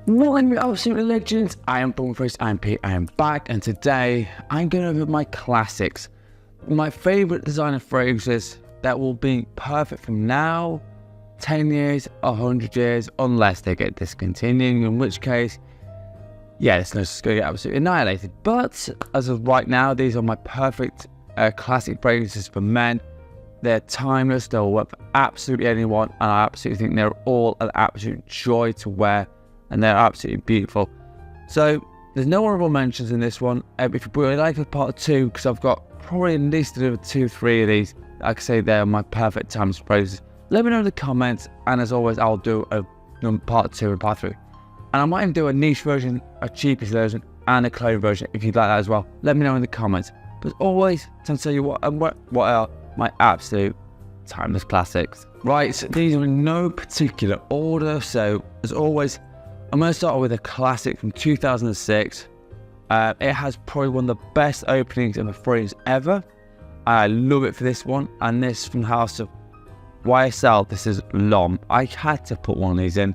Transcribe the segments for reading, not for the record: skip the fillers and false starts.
Morning, absolute legends. I am Bournemouth, I am Pete, I am back, and today I'm going over my classics, my favourite designer fragrances that will be perfect from now, 10 years, 100 years, unless they get discontinued, in which case, yeah, it's just going to get absolutely annihilated. But as of right now, these are my perfect classic fragrances for men. They're timeless, they'll work for absolutely anyone, and I absolutely think they're all an absolute joy to wear. And they're absolutely beautiful. So there's no honorable mentions in this one. If you really like part 2, because I've got probably at least 2, 3 of these, I can say they're my perfect timeless fragrances. Let me know in the comments, and as always, I'll do a part 2 and part 3. And I might even do a niche version, a cheapest version, and a clone version if you'd like that as well. Let me know in the comments. But always, to tell you what are my absolute timeless classics. Right, so these are in no particular order. So as always, I'm going to start with a classic from 2006. It has probably one of the best openings of a fragrance ever. I love it for this one, and this from the house of YSL. This is L'Homme. I had to put one of these in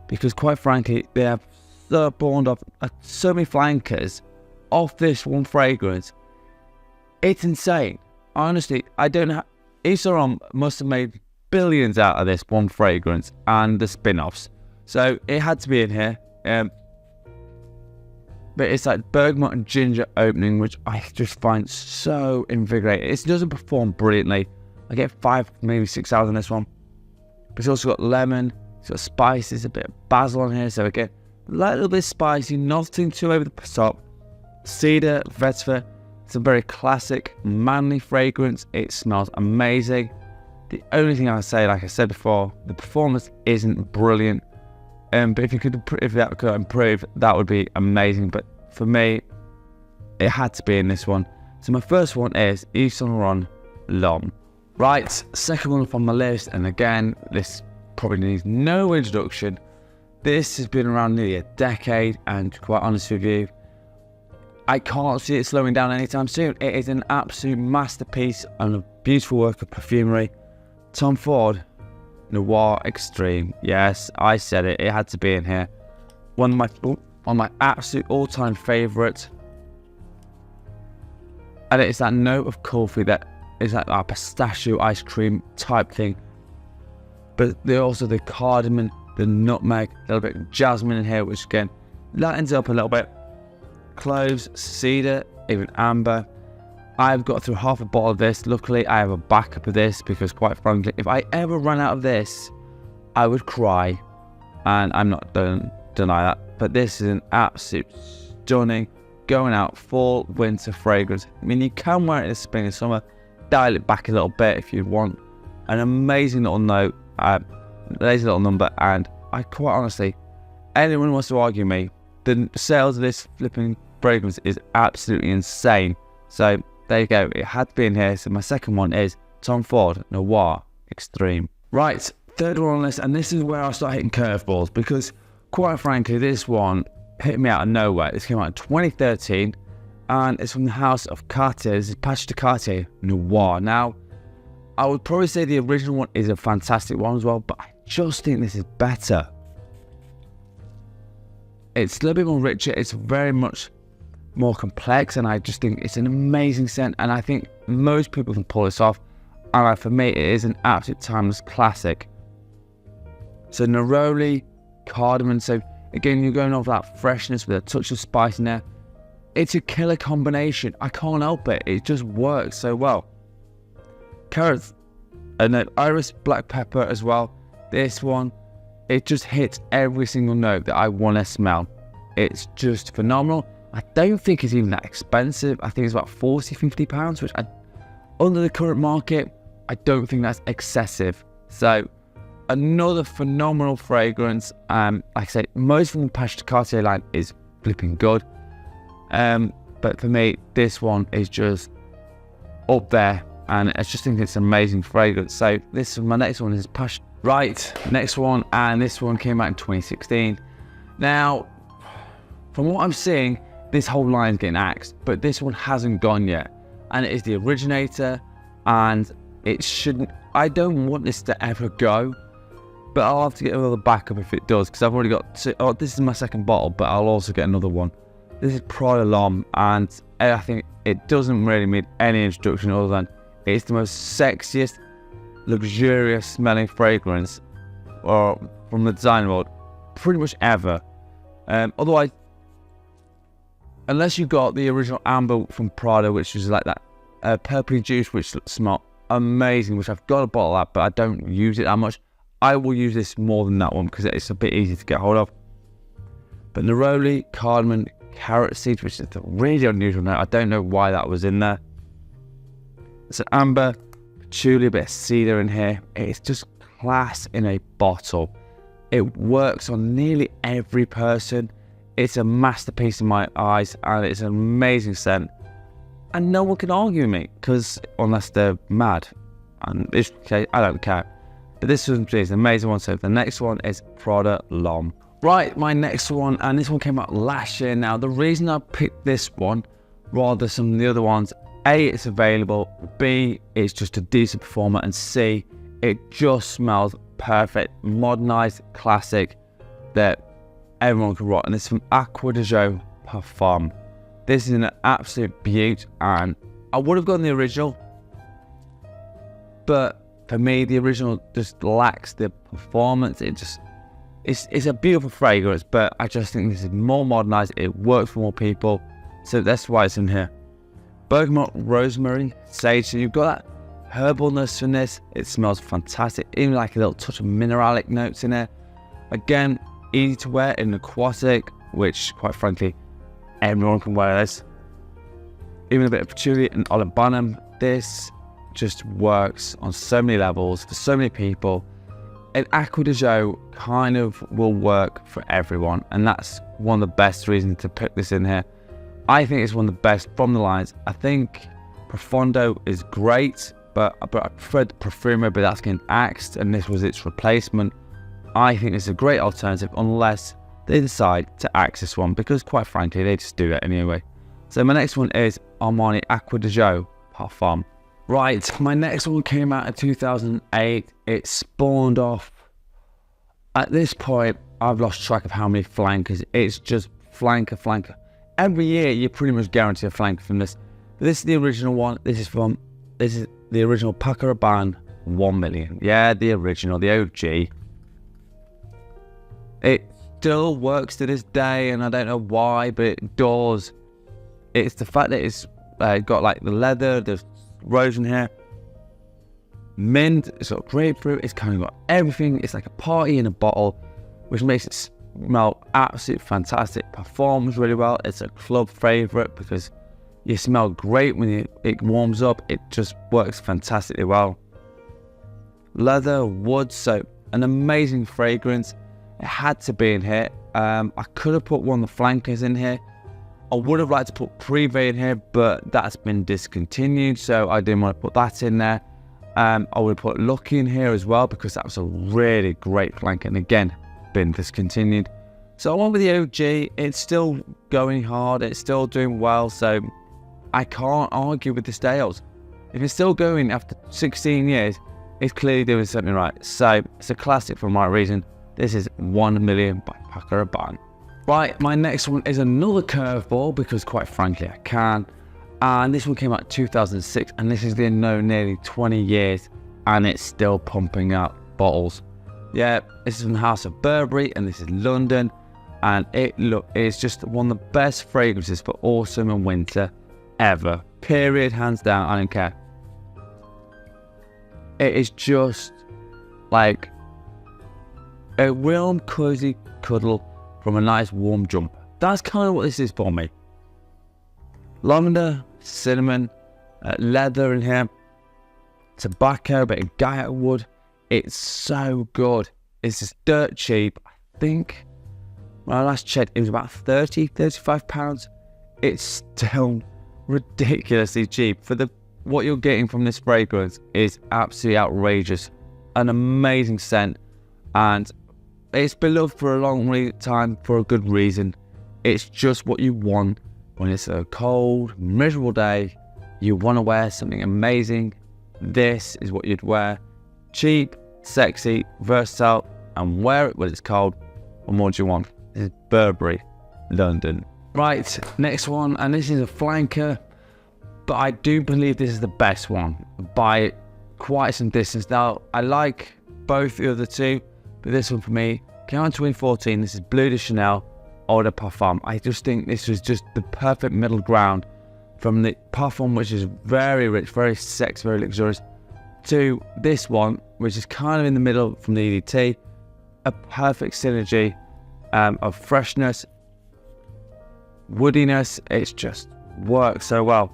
because, quite frankly, they have spawned off so many flankers off this one fragrance. It's insane. Honestly, I don't know. Yves Saint Laurent must have made billions out of this one fragrance and the spin-offs. So it had to be in here, but it's like bergamot and ginger opening, which I just find so invigorating. It doesn't perform brilliantly. I get 5, maybe 6 hours on this one. But it's also got lemon, it's got spices, a bit of basil on here. So again, a little bit spicy, nothing too over the top. Cedar, vetiver, it's a very classic, manly fragrance. It smells amazing. The only thing I say, like I said before, the performance isn't brilliant. But if that could improve, that would be amazing. But for me, it had to be in this one. So my first one is Yves Saint Laurent L'Homme. Right, second one from my list, and again, this probably needs no introduction. This has been around nearly a decade, and to be quite honest with you, I can't see it slowing down anytime soon. It is an absolute masterpiece and a beautiful work of perfumery. Tom Ford Noir Extreme. Yes, I said it. It had to be in here. One of my absolute all-time favourite. And it's that note of coffee that is like a pistachio ice cream type thing. But also the cardamom, the nutmeg, a little bit of jasmine in here, which again lightens up a little bit. Cloves, cedar, even amber. I've got through half a bottle of this. Luckily, I have a backup of this because, quite frankly, if I ever ran out of this, I would cry. And I'm not going to deny that. But this is an absolute stunning, going out fall winter fragrance. I mean, you can wear it in the spring and summer. Dial it back a little bit if you want. An amazing little note, lazy little number. And I quite honestly, anyone wants to argue me, the sales of this flipping fragrance is absolutely insane. So there you go, it had to be in here. So my second one is Tom Ford Noir Extreme. Right, third one on this, and this is where I start hitting curveballs because, quite frankly, this one hit me out of nowhere. This came out in 2013, and it's from the house of Cartier. This is Acqua di Gio Noir. Now, I would probably say the original one is a fantastic one as well, but I just think this is better. It's a little bit more richer. It's very much more complex, and I just think it's an amazing scent, and I think most people can pull this off, and for me it is an absolute timeless classic. So neroli, cardamom, so again you're going off that freshness with a touch of spice in there. It's a killer combination. I can't help it, it just works so well. Carrots, and then iris, black pepper as well. This one, it just hits every single note that I want to smell. It's just phenomenal. I don't think it's even that expensive. I think it's about £40–50, which under the current market, I don't think that's excessive. So another phenomenal fragrance. Like I said, most from the Acqua di Gio line is flipping good. But for me, this one is just up there, and I just think it's an amazing fragrance. So this is my next one is Passion. Right, next one, and this one came out in 2016. Now, from what I'm seeing, this whole line is getting axed, but this one hasn't gone yet, and it is the originator, and it shouldn't. I don't want this to ever go, but I'll have to get another backup if it does, because I've already got two. Oh, this is my second bottle, but I'll also get another one. This is Prada L'Homme, and I think it doesn't really need any introduction other than it's the most sexiest, luxurious smelling fragrance from the design world pretty much ever. Otherwise, unless you got the original amber from Prada, which is like that purpley juice, which smell amazing, which I've got a bottle of that, but I don't use it that much. I will use this more than that one because it's a bit easy to get hold of. But neroli, cardamom, carrot seeds, which is a really unusual note. I don't know why that was in there. It's an amber, patchouli, a bit of cedar in here. It's just class in a bottle. It works on nearly every person. It's a masterpiece in my eyes, and it's an amazing scent. And no one can argue with me, because unless they're mad, and it's okay, I don't care. But this one is an amazing one. So the next one is Prada L'Homme. Right, my next one, and this one came out last year. Now, the reason I picked this one rather than some of the other ones, A, it's available, B, it's just a decent performer, and C, it just smells perfect, modernized, classic, that everyone can rock. And it's from Acqua di Gio Parfum. This is an absolute beaut, and I would have gone the original, but for me, the original just lacks the performance. It's a beautiful fragrance, but I just think this is more modernized. It works for more people, so that's why it's in here. Bergamot, rosemary, sage. So you've got that herbalness in this. It smells fantastic, even like a little touch of mineralic notes in there. Again, easy to wear in aquatic, which quite frankly, everyone can wear this. Even a bit of patchouli and olibanum. This just works on so many levels for so many people. And Acqua di Gio kind of will work for everyone, and that's one of the best reasons to pick this in here. I think it's one of the best from the lines. I think Profondo is great, but I preferred Profumo, but that's getting axed, and this was its replacement. I think it's a great alternative unless they decide to axe this one, because quite frankly, they just do that anyway. So my next one is Armani Acqua di Gio Parfum. Right, my next one came out in 2008. It spawned off. At this point, I've lost track of how many flankers. It's just flanker. Every year, you pretty much guarantee a flanker from this. But this is the original one. This is the original Paco Rabanne 1 million. Yeah, the original, the OG. It still works to this day, and I don't know why, but it does. It's the fact that it's got like the leather, the rose in here, mint, it's got grapefruit, it's kind of got everything. It's like a party in a bottle, which makes it smell absolutely fantastic. Performs really well. It's a club favorite because you smell great when it warms up. It just works fantastically well. Leather, wood, so an amazing fragrance. It had to be in here. I could have put one of the flankers in here. I would have liked to put Privé in here, but that's been discontinued, so I didn't want to put that in there. I would have put Lucky in here as well, because that was a really great flanker, and again, been discontinued. So I went with the OG. It's still going hard. It's still doing well, so I can't argue with the sales. If it's still going after 16 years, it's clearly doing something right. So it's a classic for my reason. This is 1 million by Paco Rabanne. Right, my next one is another curveball, because quite frankly I can. And this one came out in 2006, and this has been known nearly 20 years, and it's still pumping out bottles. Yeah, this is from the house of Burberry, and this is London, and it's just one of the best fragrances for autumn and winter ever. Period, hands down, I don't care. It is just like a warm, cozy cuddle from a nice warm jumper. That's kind of what this is for me. Lavender, cinnamon, leather in here, tobacco, a bit of Gaia wood. It's so good. It's just dirt cheap. I think when I last checked, it was about £35. It's still ridiculously cheap. For what you're getting from this fragrance is absolutely outrageous. An amazing scent, and it's been loved for a long time for a good reason. It's just what you want when it's a cold, miserable day. You want to wear something amazing. This is what you'd wear. cheap, sexy, versatile, and wear it when it's cold. What more do you want? This is Burberry, London. Right, next one, and this is a flanker, but I do believe this is the best one by quite some distance. Now, I like both the other two, but this one for me came out in 2014. This is Bleu de Chanel Eau de Parfum. I just think this was just the perfect middle ground from the Parfum, which is very rich, very sexy, very luxurious, to this one, which is kind of in the middle from the EDT. A perfect synergy of freshness, woodiness. It's just works so well.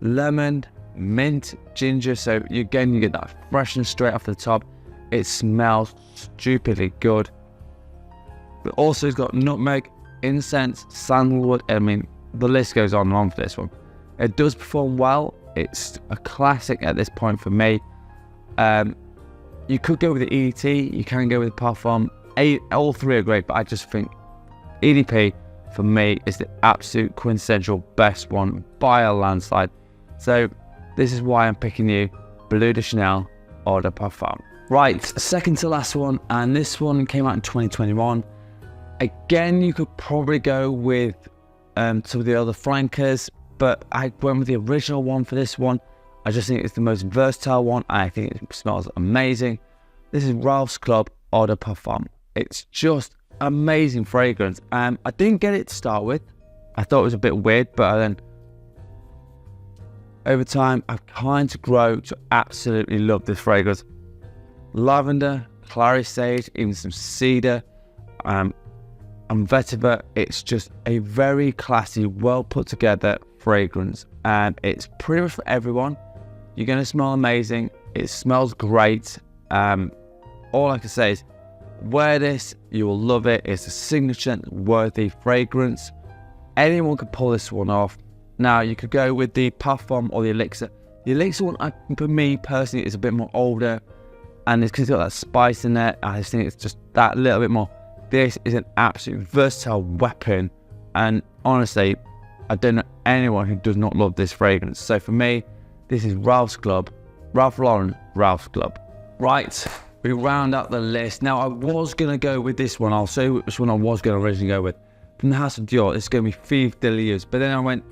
Lemon, mint, ginger. So you get that freshness straight off the top. It smells stupidly good. But also it's got nutmeg, incense, sandalwood. I mean, the list goes on and on for this one. It does perform well. It's a classic at this point for me. You could go with the EDT, you can go with the Parfum. All three are great, but I just think EDP for me is the absolute quintessential best one by a landslide. So this is why I'm picking you, Bleu de Chanel Eau de Parfum. Right, second to last one, and this one came out in 2021. Again, you could probably go with some of the other flankers, but I went with the original one for this one. I just think it's the most versatile one. I think it smells amazing. This is Ralph's Club Eau de Parfum. It's just amazing fragrance. I didn't get it to start with. I thought it was a bit weird, but then over time, I've kind of grown to absolutely love this fragrance. Lavender, clary sage, even some cedar, and vetiver. It's just a very classy, well put together fragrance, and it's pretty much for everyone. You're going to smell amazing. It smells great. All I can say is wear this, you will love it. It's a signature worthy fragrance. Anyone could pull this one off. Now you could go with the Parfum or the Elixir. The Elixir one, for me personally, is a bit more older, and it's because it's got that spice in there. I just think it's just that little bit more. This is an absolute versatile weapon, and honestly, I don't know anyone who does not love this fragrance. So for me, this is Ralph's Club, Ralph Lauren, Ralph's Club. Right, we round up the list. Now I was gonna go with this one. I'll show you which one I was gonna originally go with. From the House of Dior, it's gonna be Fille de Lieues, but then I went,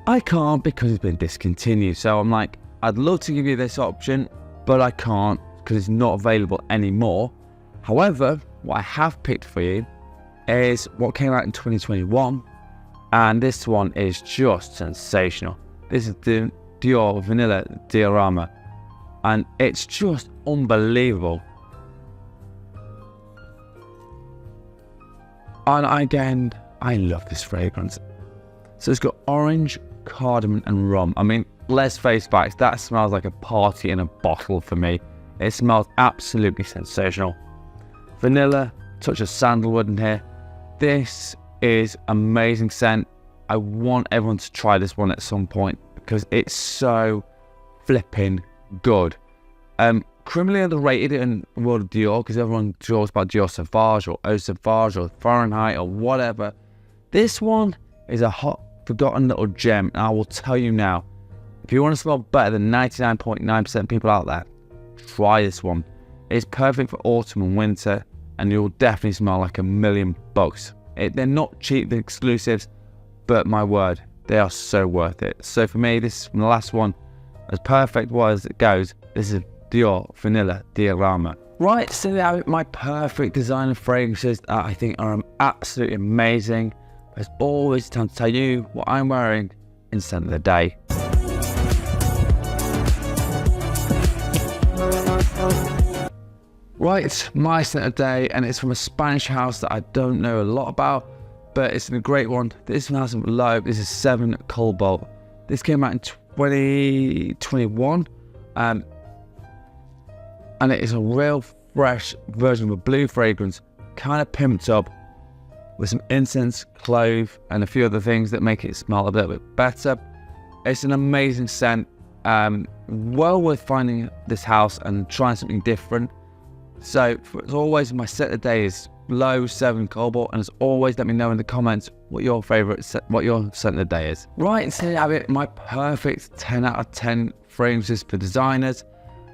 I can't because it's been discontinued. So I'm like, I'd love to give you this option, but I can't because it's not available anymore. However, what I have picked for you is what came out in 2021, and this one is just sensational. This is the Dior Vanilla Diorama, and it's just unbelievable. And again, I love this fragrance. So it's got orange, cardamom and rum. I mean, let's face facts, that smells like a party in a bottle for me. It smells absolutely sensational. Vanilla, touch of sandalwood in here. This is amazing scent. I want everyone to try this one at some point because it's so flipping good. Criminally underrated in the world of Dior because everyone talks about Dior Sauvage or Eau Sauvage or Fahrenheit or whatever. This one is a hot, forgotten little gem, and I will tell you now, if you want to smell better than 99.9% people out there, try this one. It's perfect for autumn and winter, and you'll definitely smell like $1,000,000. They're not cheap, the exclusives, but my word, they are so worth it. So for me, this is the last one, as perfect as it goes. This is Dior Vanilla Diorama. Right, so there are my perfect designer fragrances that I think are absolutely amazing. It's always time to tell you what I'm wearing in scent of the day. Right, my scent of the day, and it's from a Spanish house that I don't know a lot about, but it's a great one. This one has some low. This is 7 Cobalt. This came out in 2021, and it is a real fresh version of a blue fragrance, kind of pimped up with some incense, clove, and a few other things that make it smell a little bit better. It's an amazing scent. Well worth finding this house and trying something different. So as always, my scent of the day is low 7 Cobalt, and as always, let me know in the comments what your scent of the day is. Right, so there you have it, my perfect 10 out of 10 fragrances for designers.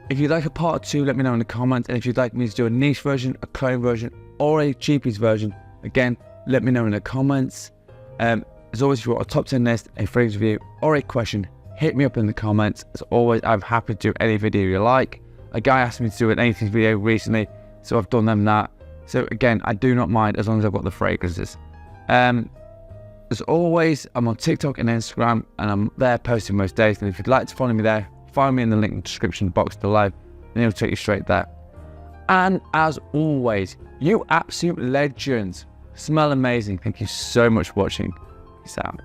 If you'd like a part 2, let me know in the comments. And if you'd like me to do a niche version, a clone version, or a cheapies version, again, let me know in the comments. As always, if you want a top 10 list, a fragrance review, or a question, hit me up in the comments. As always, I'm happy to do any video you like. A guy asked me to do an anything video recently, so I've done them that. So again, I do not mind as long as I've got the fragrances. As always, I'm on TikTok and Instagram, and I'm there posting most days. And if you'd like to follow me there, find me in the link in the description box below, and it'll take you straight there. And as always, you absolute legends. Smell amazing. Thank you so much for watching. Peace out.